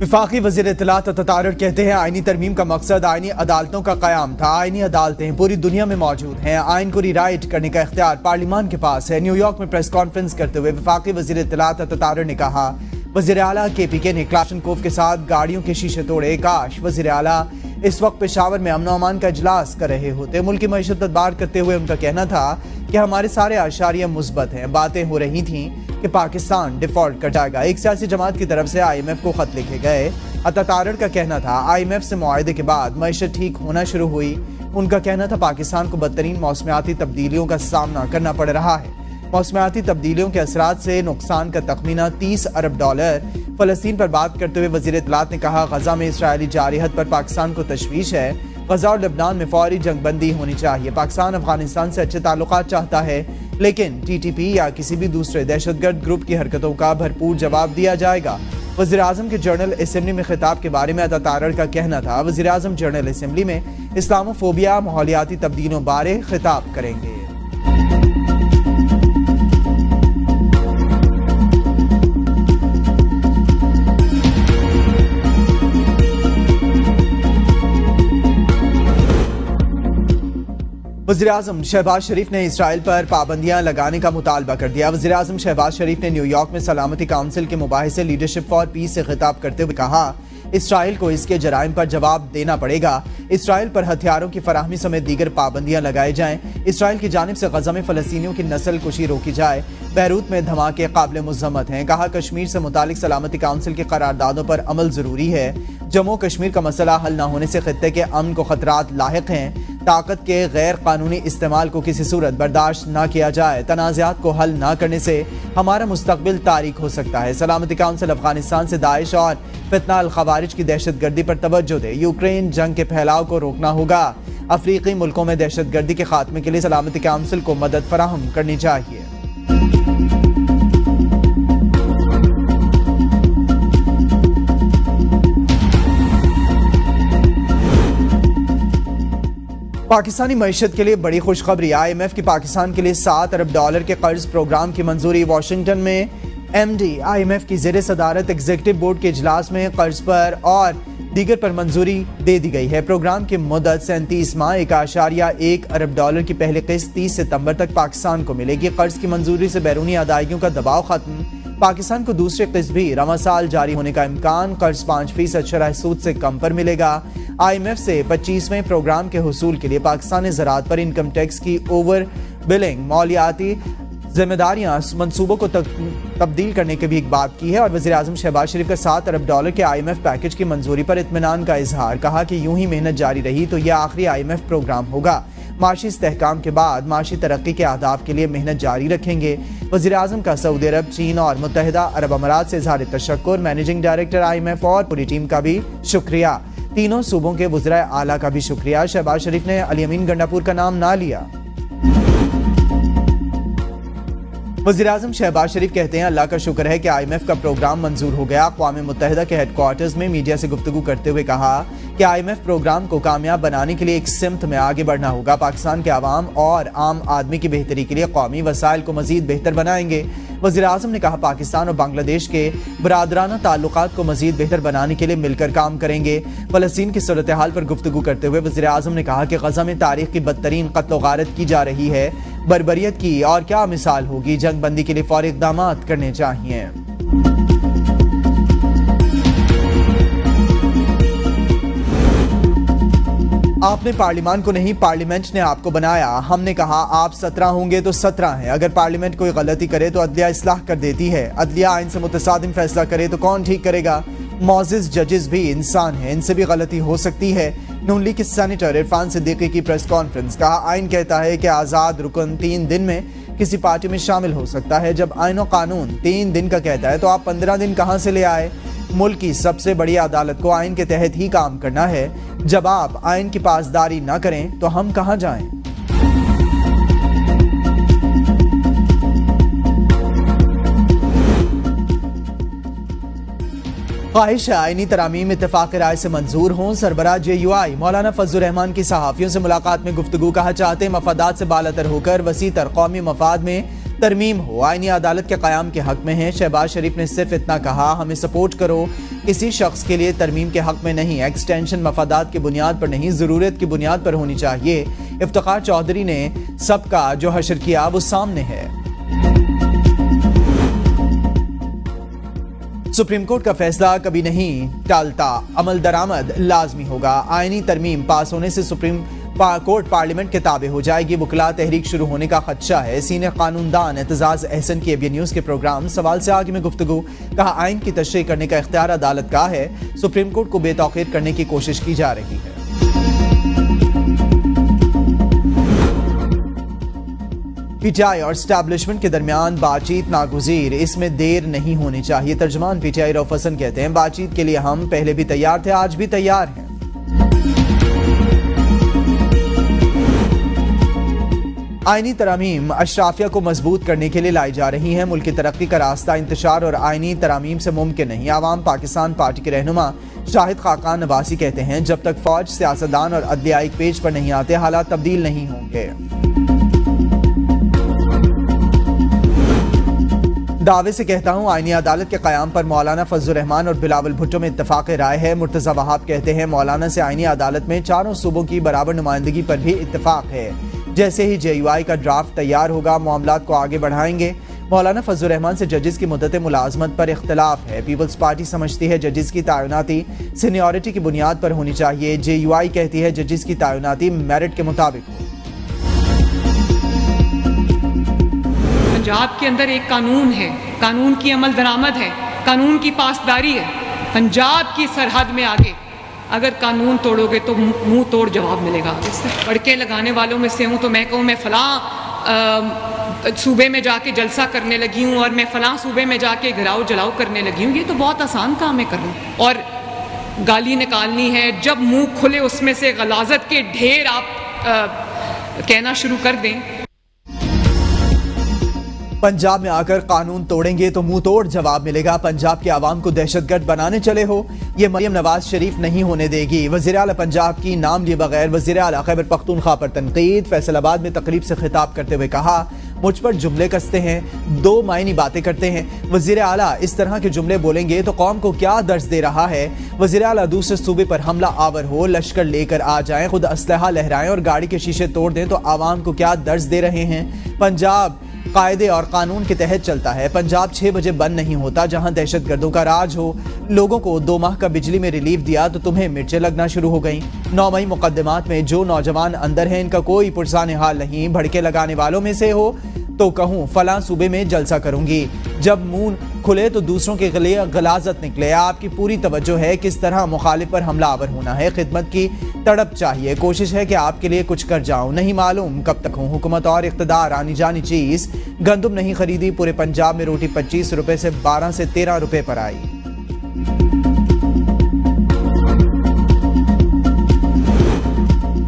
وفاقی وزیر اطلاعات تطارر کہتے ہیں آئینی ترمیم کا مقصد آئینی عدالتوں کا قیام تھا۔ آئینی عدالتیں پوری دنیا میں موجود ہیں، آئین کو ری رائٹ کرنے کا اختیار پارلیمان کے پاس ہے۔ نیو یارک میں پریس کانفرنس کرتے ہوئے وفاقی وزیر اطلاعات تطارر نے کہا وزیر اعلیٰ کے پی کے نے کلاشنکوف کے ساتھ گاڑیوں کے شیشے توڑے، کاش وزیر اعلیٰ اس وقت پشاور میں امن و امان کا اجلاس کر رہے ہوتے۔ ملکی معیشت تدبار کرتے ہوئے ان کا کہنا تھا کہ ہمارے سارے اشاریہ مثبت ہیں۔ باتیں ہو رہی تھیں کہ پاکستان ڈیفالٹ کر جائے گا۔ ایک سیاسی جماعت کی طرف سے آئی ایم ایف کو خط لکھے گئے۔ تطارر کا کہنا تھا آئی ایم ایف سے معاہدے کے بعد معیشت ٹھیک ہونا شروع ہوئی۔ ان کا کہنا تھا پاکستان کو بدترین موسمیاتی تبدیلیوں کا سامنا کرنا پڑ رہا ہے۔ موسمیاتی تبدیلیوں کے اثرات سے نقصان کا تخمینہ $30 ارب۔ فلسطین پر بات کرتے ہوئے وزیر اطلاعات نے کہا غزہ میں اسرائیلی جارحیت پر پاکستان کو تشویش ہے۔ غزہ اور لبنان میں فوری جنگ بندی ہونی چاہیے۔ پاکستان افغانستان سے اچھے تعلقات چاہتا ہے، لیکن ٹی ٹی پی یا کسی بھی دوسرے دہشت گرد گروپ کی حرکتوں کا بھرپور جواب دیا جائے گا۔ وزیر اعظم کے جنرل اسمبلی میں خطاب کے بارے میں تطارر کا کہنا تھا وزیر اعظم جنرل اسمبلی میں اسلامو فوبیا، ماحولیاتی تبدیلیوں بارے خطاب کریں گے۔ وزیر اعظم شہباز شریف نے اسرائیل پر پابندیاں لگانے کا مطالبہ کر دیا۔ وزیر اعظم شہباز شریف نے نیو یارک میں سلامتی کونسل کے مباحثے لیڈرشپ فار پیس سے خطاب کرتے ہوئے کہا اسرائیل کو اس کے جرائم پر جواب دینا پڑے گا۔ اسرائیل پر ہتھیاروں کی فراہمی سمیت دیگر پابندیاں لگائے جائیں۔ اسرائیل کی جانب سے غزہ میں فلسطینیوں کی نسل کشی روکی جائے۔ بیروت میں دھماکے قابل مذمت ہیں۔ کہا کشمیر سے متعلق سلامتی کونسل کی قراردادوں پر عمل ضروری ہے۔ جموں کشمیر کا مسئلہ حل نہ ہونے سے خطے کے امن کو خطرات لاحق ہیں۔ طاقت کے غیر قانونی استعمال کو کسی صورت برداشت نہ کیا جائے۔ تنازعات کو حل نہ کرنے سے ہمارا مستقبل تاریک ہو سکتا ہے۔ سلامتی کونسل افغانستان سے داعش اور فتنہ الخوارج کی دہشت گردی پر توجہ دے۔ یوکرین جنگ کے پھیلاؤ کو روکنا ہوگا۔ افریقی ملکوں میں دہشت گردی کے خاتمے کے لیے سلامتی کونسل کو مدد فراہم کرنی چاہیے۔ پاکستانی معیشت کے لیے بڑی خوشخبری، آئی ایم ایف کی پاکستان کے لیے $7 ارب کے قرض پروگرام کی منظوری۔ واشنگٹن میں M D I M F کی زیر صدارت ایگزیکٹو بورڈ کے اجلاس میں قرض پر اور دیگر پر منظوری دے دی گئی ہے۔ پروگرام کی مدت 37 ماہ، $1.1 ارب کی پہلی قسط 30 ستمبر تک پاکستان کو ملے گی۔ قرض کی منظوری سے بیرونی ادائیگیوں کا دباؤ ختم، پاکستان کو دوسری قسط بھی رواں سال جاری ہونے کا امکان۔ قرض 5% شرح سود سے کم پر ملے گا۔ آئی ایم ایف سے 25ویں پروگرام کے حصول کے لیے پاکستان نے زراعت پر انکم ٹیکس کی اوور بلنگ، مالیاتی ذمہ داریاں منصوبوں کو تبدیل کرنے کی بھی ایک بات کی ہے، اور وزیر اعظم شہباز شریف کا $7 ارب کے آئی ایم ایف پیکج کی منظوری پر اطمینان کا اظہار۔ کہا کہ یوں ہی محنت جاری رہی تو یہ آخری آئی ایم ایف پروگرام ہوگا۔ معاشی استحکام کے بعد معاشی ترقی کے اہداف کے لیے محنت جاری رکھیں گے۔ وزیر اعظم کا سعودی عرب، چین اور متحدہ عرب امارات سے اظہار تشکر۔ Managing director I M F اور پوری ٹیم کا بھی شکریہ۔ تینوں صوبوں کے وزرائے اعلیٰ کا بھی شکریہ۔ شہباز شریف نے علی امین گنڈاپور کا نام نہ لیا۔ وزیر اعظم شہباز شریف کہتے ہیں اللہ کا شکر ہے کہ آئی ایم ایف کا پروگرام منظور ہو گیا۔ اقوام متحدہ کے ہیڈ کوارٹرز میں میڈیا سے گفتگو کرتے ہوئے کہا کہ آئی ایم ایف پروگرام کو کامیاب بنانے کے لیے ایک سمت میں آگے بڑھنا ہوگا۔ پاکستان کے عوام اور عام آدمی کی بہتری کے لیے قومی وسائل کو مزید بہتر بنائیں گے۔ وزیر اعظم نے کہا پاکستان اور بنگلہ دیش کے برادرانہ تعلقات کو مزید بہتر بنانے کے لیے مل کر کام کریں گے۔ فلسطین کی صورتحال پر گفتگو کرتے ہوئے وزیر اعظم نے کہا کہ غزہ میں تاریخ کی بدترین قتل و غارت کی جا رہی ہے۔ بربریت کی اور کیا مثال ہوگی، جنگ بندی کے لیے فوری اقدامات کرنے چاہیے۔ آپ نے پارلیمان کو نہیں، پارلیمنٹ نے آپ کو بنایا۔ ہم نے کہا آپ 17 ہوں گے تو 17 ہیں۔ اگر پارلیمنٹ کوئی غلطی کرے تو عدلیہ اصلاح کر دیتی ہے۔ عدلیہ آئین سے متصادم فیصلہ کرے تو کون ٹھیک کرے گا؟ معزز ججز بھی انسان ہیں، ان سے بھی غلطی ہو سکتی ہے۔ نون لیگ کے سینیٹر عرفان صدیقی کی پریس کانفرنس۔ کہا آئین کہتا ہے کہ آزاد رکن 3 دن میں کسی پارٹی میں شامل ہو سکتا ہے۔ جب آئین و قانون 3 دن کا کہتا ہے تو آپ 15 دن کہاں سے لے آئے؟ ملک کی سب سے بڑی عدالت کو آئین کے تحت ہی کام کرنا ہے۔ جب آپ آئین کی پاسداری نہ کریں تو ہم کہاں جائیں؟ خواہش ہے آئینی ترامیم اتفاق رائے سے منظور ہوں۔ سربراہ جے یو آئی مولانا فضل الرحمان کی صحافیوں سے ملاقات میں گفتگو۔ کہا چاہتے ہیں مفادات سے بالاتر ہو کر وسیع تر قومی مفاد میں ترمیم ہو، آئینی عدالت کے قیام کے حق میں ہیں۔ شہباز شریف نے صرف اتنا کہا ہمیں سپورٹ کرو، کسی شخص کے لیے ترمیم کے حق میں نہیں، ایکسٹینشن مفادات کی بنیاد پر نہیں، ضرورت کی بنیاد پر ہونی چاہیے۔ افتخار چودھری نے سب کا جو حشر کیا وہ سامنے ہے۔ سپریم کورٹ کا فیصلہ کبھی نہیں ٹالتا، عمل درآمد لازمی ہوگا۔ آئینی ترمیم پاس ہونے سے سپریم کورٹ پارلیمنٹ کے تابع ہو جائے گی۔ وکلاء تحریک شروع ہونے کا خدشہ ہے۔ سینئر قانون دان اعتزاز احسن کی ABN نیوز کے پروگرام سوال سے آگے میں گفتگو، کہا آئین کی تشریح کرنے کا اختیار عدالت کا ہے، سپریم کورٹ کو بے توقیر کرنے کی کوشش کی جا رہی ہے۔ PTI اور اسٹیبلشمنٹ کے درمیان بات چیت ناگزیر، اس میں دیر نہیں ہونی چاہیے۔ ترجمان PTI رؤف حسن کہتے ہیں بات چیت کے لیے ہم پہلے بھی تیار تھے، آج بھی تیار ہیں۔ آئینی ترامیم اشرافیہ کو مضبوط کرنے کے لیے لائی جا رہی ہیں۔ ملک کی ترقی کا راستہ انتشار اور آئینی ترامیم سے ممکن نہیں۔ عوام پاکستان پارٹی کے رہنما شاہد خاقان نواسی کہتے ہیں جب تک فوج، سیاستدان اور عدلیہ ایک پیج پر نہیں آتے حالات تبدیل نہیں ہوں گے۔ دعوے سے کہتا ہوں آئینی عدالت کے قیام پر مولانا فضل الرحمان اور بلاول بھٹو میں اتفاق رائے ہے۔ مرتضی وہاب کہتے ہیں مولانا سے آئینی عدالت میں چاروں صوبوں کی برابر نمائندگی پر بھی اتفاق ہے۔ جیسے ہی JUI کا ڈرافٹ تیار ہوگا معاملات کو آگے بڑھائیں گے۔ مولانا فضل الرحمان سے ججز کی مدت ملازمت پر اختلاف ہے۔ پیپلز پارٹی سمجھتی ہے ججز کی تعیناتی سینیورٹی کی بنیاد پر ہونی چاہیے، JUI کہتی ہے ججز کی تعیناتی میرٹ کے مطابق ہو۔ پنجاب کے اندر ایک قانون ہے، قانون کی عمل درآمد ہے، قانون کی پاسداری ہے۔ پنجاب کی سرحد میں آگے اگر قانون توڑو گے تو منہ توڑ جواب ملے گا۔ پڑکے لگانے والوں میں سے ہوں تو میں کہوں میں فلاں صوبے میں جا کے جلسہ کرنے لگی ہوں اور میں فلاں صوبے میں جا کے گھراؤ جلاؤ کرنے لگی ہوں، یہ تو بہت آسان کام ہے کرنا، اور گالی نکالنی ہے جب منہ کھلے اس میں سے غلاظت کے ڈھیر آپ کہنا شروع کر دیں۔ پنجاب میں آ کر قانون توڑیں گے تو منہ توڑ جواب ملے گا۔ پنجاب کے عوام کو دہشت گرد بنانے چلے ہو، یہ مریم نواز شریف نہیں ہونے دے گی۔ وزیر اعلیٰ پنجاب کی نام لیے بغیر وزیر اعلیٰ خیبر پختونخوا پر تنقید۔ فیصل آباد میں تقریب سے خطاب کرتے ہوئے کہا مجھ پر جملے کستے ہیں، دو معنی باتیں کرتے ہیں۔ وزیر اعلیٰ اس طرح کے جملے بولیں گے تو قوم کو کیا درس دے رہا ہے؟ وزیر اعلیٰ دوسرے صوبے پر حملہ آور ہو، لشکر لے کر آ جائیں، خود اسلحہ لہرائیں اور گاڑی کے شیشے توڑ دیں تو عوام کو کیا درس دے رہے ہیں؟ پنجاب قاعدے اور قانون کے تحت چلتا ہے۔ پنجاب 6 بجے بند نہیں ہوتا۔ جہاں دہشت گردوں کا راج ہو، لوگوں کو 2 ماہ کا بجلی میں ریلیف دیا تو تمہیں مرچیں لگنا شروع ہو گئیں۔ 9 مئی مقدمات میں جو نوجوان اندر ہیں ان کا کوئی پرسان حال نہیں۔ بھڑکے لگانے والوں میں سے ہو تو کہوں فلاں صوبے میں جلسہ کروں گی، جب منہ کھلے تو دوسروں کے لیے غلاظت نکلے۔ آپ کی پوری توجہ ہے کس طرح مخالف پر حملہ آور ہونا ہے۔ خدمت کی تڑپ چاہیے، کوشش ہے کہ آپ کے لیے کچھ کر جاؤں، نہیں معلوم کب تک ہوں۔ حکومت اور اقتدار آنی جانی چیز، گندم نہیں خریدی، پورے پنجاب میں روٹی 25 روپے سے 12 سے 13 روپے پر آئی۔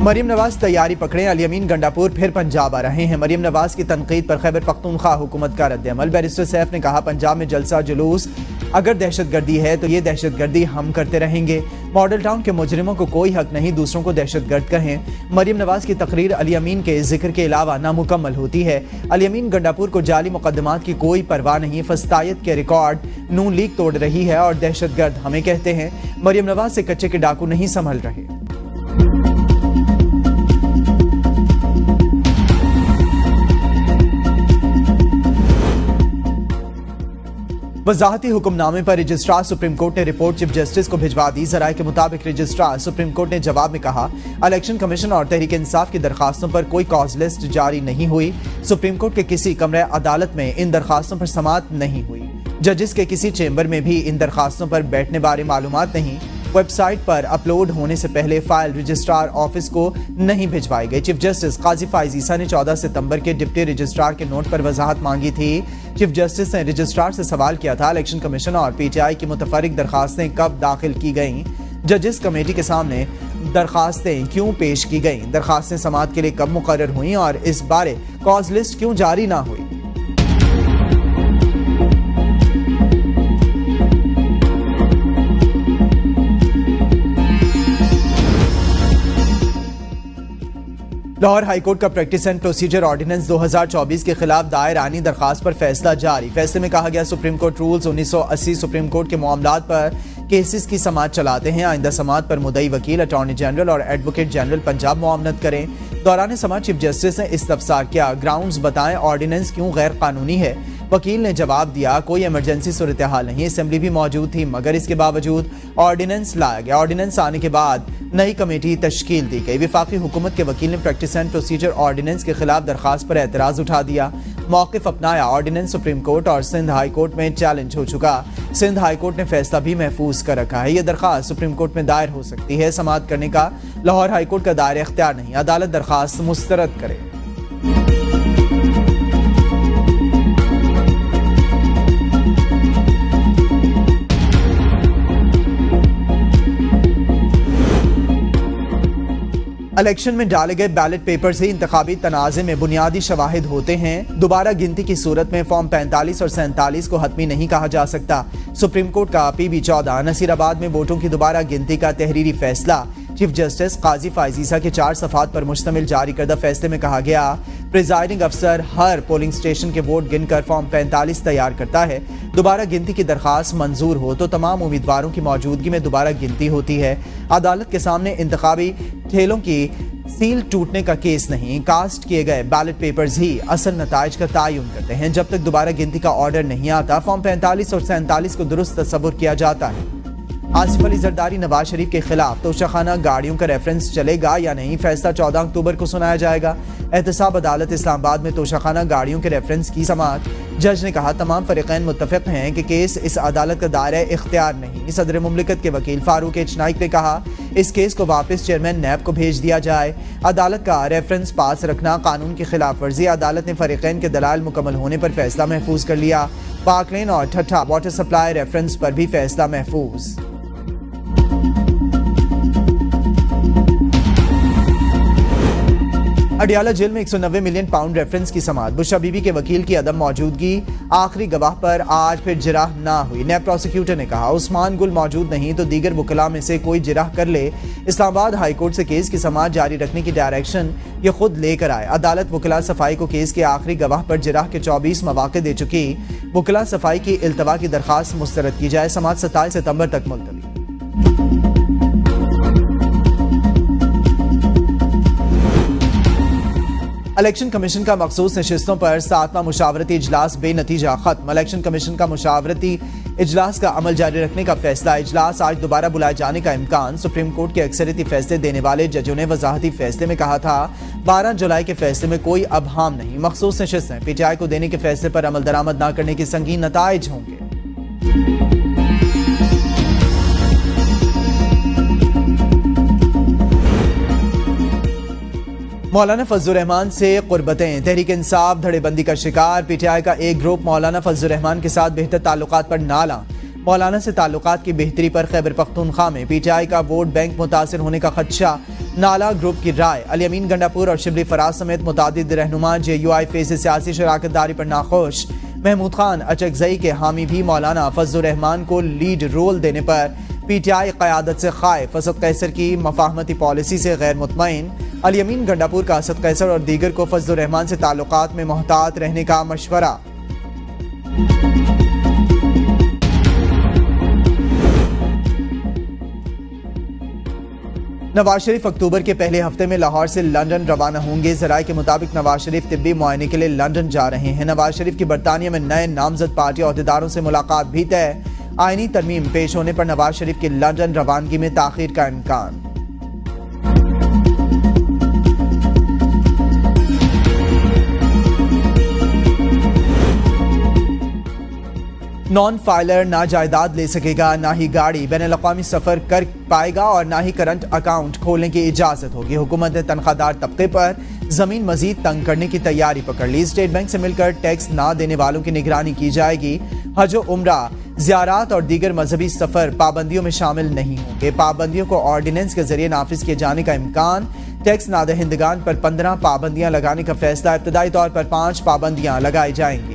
مریم نواز تیاری پکڑیں، علی امین گنڈاپور پھر پنجاب آ رہے ہیں۔ مریم نواز کی تنقید پر خیبر پختونخوا حکومت کا رد عمل۔ بیرسٹر سیف نے کہا پنجاب میں جلسہ جلوس اگر دہشت گردی ہے تو یہ دہشت گردی ہم کرتے رہیں گے۔ ماڈل ٹاؤن کے مجرموں کو کوئی حق نہیں دوسروں کو دہشت گرد کہیں۔ مریم نواز کی تقریر علی امین کے ذکر کے علاوہ نامکمل ہوتی ہے۔ علی امین گنڈاپور کو جعلی مقدمات کی کوئی پرواہ نہیں، فسطائیت کے ریکارڈ نون لیگ توڑ رہی ہے اور دہشت گرد ہمیں کہتے ہیں۔ مریم نواز سے کچے کے ڈاکو نہیں سنبھل رہے۔ وضاحتی حکم نامے پر رجسٹرار سپریم کورٹ نے رپورٹ چیف جسٹس کو بھجوا دی۔ ذرائع کے مطابق رجسٹرار سپریم کورٹ نے جواب میں کہا الیکشن کمیشن اور تحریک انصاف کی درخواستوں پر کوئی کاز لسٹ جاری نہیں ہوئی۔ سپریم کورٹ کے کسی کمرہ عدالت میں ان درخواستوں پر سماعت نہیں ہوئی۔ ججز کے کسی چیمبر میں بھی ان درخواستوں پر بیٹھنے بارے معلومات نہیں۔ ویب سائٹ پر اپلوڈ ہونے سے پہلے فائل رجسٹرار آفس کو نہیں بھجوائی گئی۔ چیف جسٹس قاضی فائز عیسیٰ نے 14 ستمبر کے ڈپٹی رجسٹرار کے نوٹ پر وضاحت مانگی تھی۔ چیف جسٹس نے رجسٹرار سے سوال کیا تھا الیکشن کمیشن اور PTI کی متفرق درخواستیں کب داخل کی گئیں؟ ججز کمیٹی کے سامنے درخواستیں کیوں پیش کی گئیں؟ درخواستیں سماعت کے لیے کب مقرر ہوئیں اور اس بارے کاز لسٹ کیوں جاری نہ ہوئی؟ لاہور ہائی کورٹ کا پریکٹس اینڈ پروسیجر آرڈیننس 2024 کے خلاف دائر آئینی درخواست پر فیصلہ جاری. فیصلے میں کہا گیا Supreme Court rules 1980 Supreme Court کے معاملات پر کیسز کی سماعت چلاتے ہیں. آئندہ سماعت پر مدعی وکیل اٹارنی جنرل اور ایڈوکیٹ جنرل پنجاب معاونت کریں. دوران سماعت چیف جسٹس نے استفسار کیا گراؤنڈز بتائیں آرڈیننس کیوں غیر قانونی ہے. وکیل نے جواب دیا کوئی ایمرجنسی صورتحال نہیں, اسمبلی بھی موجود تھی مگر اس کے باوجود آرڈیننس لایا گیا. آرڈیننس آنے کے بعد نئی کمیٹی تشکیل دی گئی. وفاقی حکومت کے وکیل نے پریکٹس اینڈ پروسیجر آرڈیننس کے خلاف درخواست پر اعتراض اٹھا دیا, موقف اپنایا. آرڈیننس سپریم کورٹ اور سندھ ہائی کورٹ میں چیلنج ہو چکا. سندھ ہائی کورٹ نے فیصلہ بھی محفوظ کر رکھا ہے. یہ درخواست سپریم کورٹ میں دائر ہو سکتی ہے. سماعت کرنے کا لاہور ہائی کورٹ کا دائرہ اختیار نہیں. عدالت درخواست مسترد کرے. الیکشن میں ڈالے گئے بیلٹ پیپر سے انتخابی تنازع میں بنیادی شواہد ہوتے ہیں. دوبارہ گنتی کی صورت میں فارم 45 اور 47 کو حتمی نہیں کہا جا سکتا. سپریم کورٹ کا PB14 نصیر آباد میں ووٹوں کی دوبارہ گنتی کا تحریری فیصلہ. چیف جسٹس قاضی فائزیزہ کے 4 صفحات پر مشتمل جاری کردہ فیصلے میں کہا گیا پریزائڈنگ افسر ہر پولنگ اسٹیشن کے ووٹ گن کر فارم 45 تیار کرتا ہے. دوبارہ گنتی کی درخواست منظور ہو تو تمام امیدواروں کی موجودگی میں دوبارہ گنتی ہوتی ہے. عدالت کے سامنے انتخابی ٹھیلوں کی سیل ٹوٹنے کا کیس نہیں. کاسٹ کیے گئے بیلٹ پیپرز ہی اصل نتائج کا تعین کرتے ہیں. جب تک دوبارہ گنتی کا آرڈر نہیں آتا فارم 45 اور 47 کو درست تصور کیا جاتا ہے. آصف علی زرداری نواز شریف کے خلاف توشخانہ گاڑیوں کا ریفرنس چلے گا یا نہیں, فیصلہ 14 اکتوبر کو سنایا جائے گا. احتساب عدالت اسلام آباد میں توشخانہ گاڑیوں کے ریفرنس کی سماعت. جج نے کہا تمام فریقین متفق ہیں کہ کیس اس عدالت کا دائرہ اختیار نہیں. صدر مملکت کے وکیل فاروق ایچ نائک نے کہا اس کیس کو واپس چیئرمین نیب کو بھیج دیا جائے. عدالت کا ریفرنس پاس رکھنا قانون کی خلاف ورزی. عدالت نے فریقین کے دلائل مکمل ہونے پر فیصلہ محفوظ کر لیا. پاک لین اور ٹھٹھا واٹر سپلائی ریفرنس پر بھی فیصلہ محفوظ. اڈیالہ جیل میں 190 ملین پاؤنڈ ریفرنس کی سماعت. بشرا بی بی کے وکیل کی عدم موجودگی. آخری گواہ پر آج پھر جرح نہ ہوئی. نیب پروسیکیوٹر نے کہا عثمان گل موجود نہیں تو دیگر وکلاء میں سے کوئی جرح کر لے. اسلام آباد ہائی کورٹ سے کیس کی سماعت جاری رکھنے کی ڈائریکشن یہ خود لے کر آئے. عدالت وکلاء صفائی کو کیس کے آخری گواہ پر جرح کے 24 مواقع دے چکی. وکلاء صفائی کی التوا کی درخواست مسترد کی جائے. سماعت 27 ستمبر تک ملتوی. الیکشن کمیشن کا مخصوص نشستوں پر 7واں مشاورتی اجلاس بے نتیجہ ختم. الیکشن کمیشن کا مشاورتی اجلاس کا عمل جاری رکھنے کا فیصلہ. اجلاس آج دوبارہ بلائے جانے کا امکان. سپریم کورٹ کے اکثریتی فیصلے دینے والے ججوں نے وضاحتی فیصلے میں کہا تھا 12 جولائی کے فیصلے میں کوئی ابہام نہیں. مخصوص نشستیں PTI کو دینے کے فیصلے پر عمل درآمد نہ کرنے کے سنگین نتائج ہوں گے. مولانا فضل الرحمان سے قربتیں. تحریک انصاف دھڑے بندی کا شکار. PTI کا ایک گروپ مولانا فضل الرحمان کے ساتھ بہتر تعلقات پر نالاں. مولانا سے تعلقات کی بہتری پر خیبر پختونخوا میں PTI کا ووٹ بینک متاثر ہونے کا خدشہ. نالا گروپ کی رائے. الیمین گنڈاپور اور شبلی فراز سمیت متعدد رہنما JUI فیض سیاسی شراکت داری پر ناخوش. محمود خان اچکزئی کے حامی بھی مولانا فضل الرحمان کو لیڈ رول دینے پر PTI قیادت سے خائف. اسد قیصر کی مفاہمتی پالیسی سے غیر مطمئن. الیمین گنڈاپور کا اسد قیصر اور دیگر کو فضل الرحمان سے تعلقات میں محتاط رہنے کا مشورہ. نواز شریف اکتوبر کے پہلے ہفتے میں لاہور سے لندن روانہ ہوں گے. ذرائع کے مطابق نواز شریف طبی معائنے کے لیے لندن جا رہے ہیں. نواز شریف کی برطانیہ میں نئے نامزد پارٹی عہدیداروں سے ملاقات بھی طے. آئینی ترمیم پیش ہونے پر نواز شریف کی لندن روانگی میں تاخیر کا امکان. نان فائلر نہ جائیداد لے سکے گا نہ ہی گاڑی. بین الاقوامی سفر کر پائے گا اور نہ ہی کرنٹ اکاؤنٹ کھولنے کی اجازت ہوگی. حکومت نے تنخواہ دار طبقے پر زمین مزید تنگ کرنے کی تیاری پکڑ لی. اسٹیٹ بینک سے مل کر ٹیکس نہ دینے والوں کی نگرانی کی جائے گی. حج و عمرہ زیارات اور دیگر مذہبی سفر پابندیوں میں شامل نہیں ہوں گے. پابندیوں کو آرڈیننس کے ذریعے نافذ کیے جانے کا امکان. ٹیکس نادہندگان پر 15 پابندیاں لگانے کا فیصلہ. ابتدائی طور پر 5 پابندیاں لگائی جائیں گی.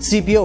CPO,